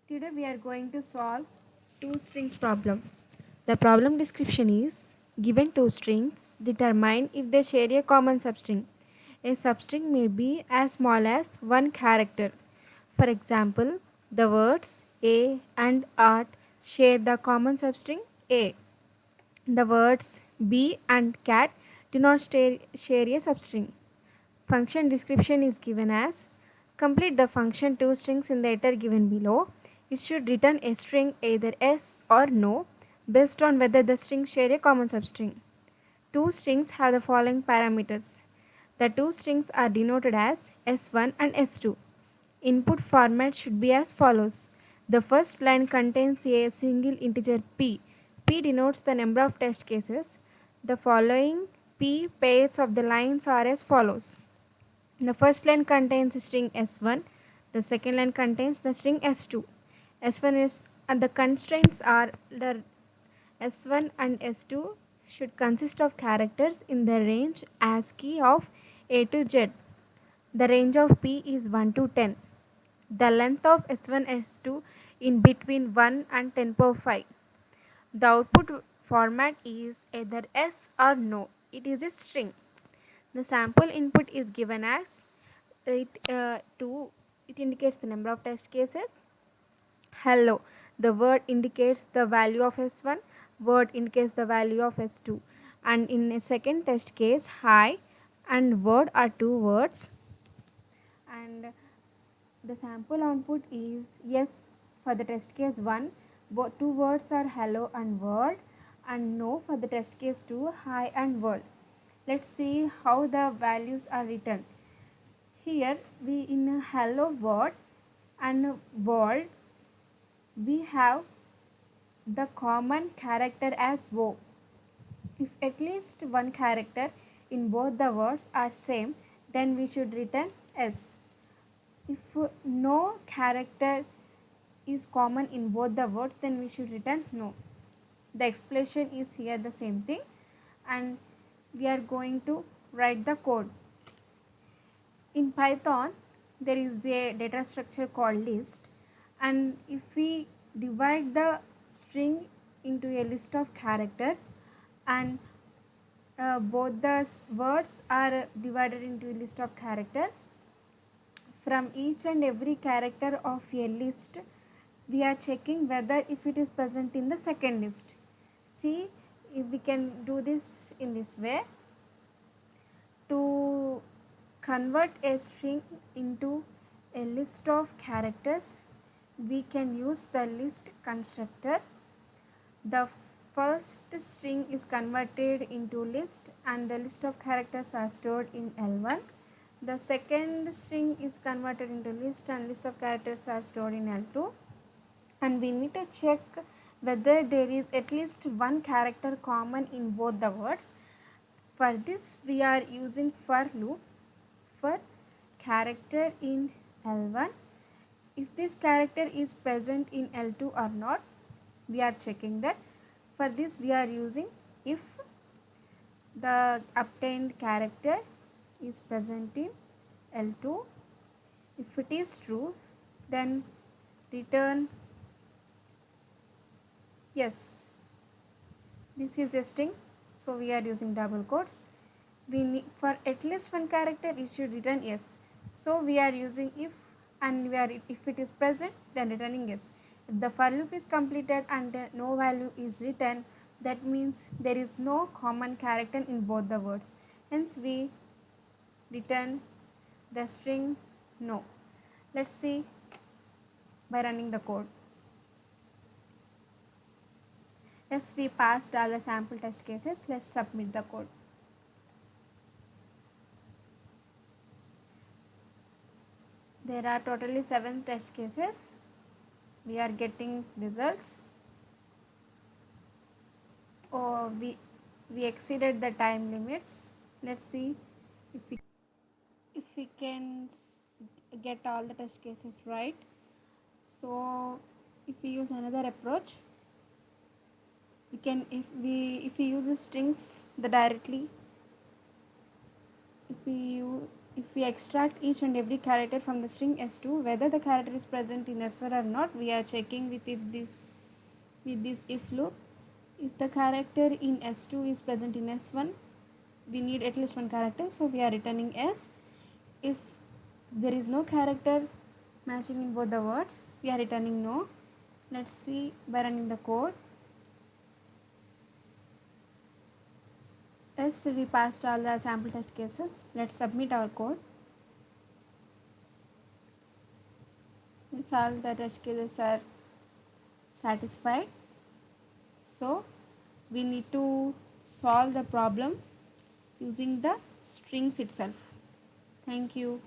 Today we are going to solve two strings problem. The problem description is given two strings, determine if they share a common substring. A substring may be as small as one character. For example, the words A and art share the common substring A. The words bee and cat do not share a substring. Function description is given as complete the function two strings in the header given below. It should return a string either yes or no based on whether the strings share a common substring. Two strings have the following parameters. The two strings are denoted as S1 and S2. Input format should be as follows. The first line contains a single integer p. P denotes the number of test cases. The following p pairs of the lines are as follows. The first line contains string S1. The second line contains the string S2. S1 is and the constraints are the S1 and S2 should consist of characters in the range ASCII of A to Z. The range of P is 1 to 10. The length of S1 S2 in between 1 and 10 power 5. The output format is either S or no. It is a string. The sample input is given as it indicates the number of test cases. Hello, the word indicates the value of S1, word indicates the value of S2. And in a second test case, hi and word are two words. And the sample output is yes for the test case 1, two words are hello and word, and no for the test case 2, hi and word. Let's see how the values are written. Here we in a hello word and world we have the common character as O. If at least one character in both the words are same, then we should return S. If no character is common in both the words, then we should return no. The expression is here the same thing, and we are going to write the code. In Python, there is a data structure called list, and if we divide the string into a list of characters and both the words are divided into a list of characters, from each and every character of a list we are checking whether if it is present in the second list. See, if we can do this in this way. To convert a string into a list of characters, we can use the list constructor. The first string is converted into list and the list of characters are stored in L1. The second string is converted into list and list of characters are stored in L2. And we need to check whether there is at least one character common in both the words. For this we are using for loop for character in L1. If this character is present in L2 or not, we are checking that. For this we are using if the obtained character is present in L2. If it is true, then return yes. This is a string, so we are using double quotes. We need for at least one character it should return yes. So we are using if, and we are if it is present then returning yes. If the for loop is completed and no value is written, that means there is no common character in both the words. Hence we return the string no. Let's see by running the code. Yes, we passed all the sample test cases. Let's submit the code. There are totally 7 test cases. We are getting results. Oh, we exceeded the time limits. Let's see if we can get all the test cases right. So if we use another approach, we can if we use the strings the directly, if we If we extract each and every character from the string s2, whether the character is present in s1 or not, we are checking with this if loop. If the character in s2 is present in s1, we need at least one character, so we are returning s. If there is no character matching in both the words, we are returning no. Let's see by running the code. Yes, we passed all the sample test cases. Let's submit our code. Yes, all the test cases are satisfied. So we need to solve the problem using the strings itself. Thank you.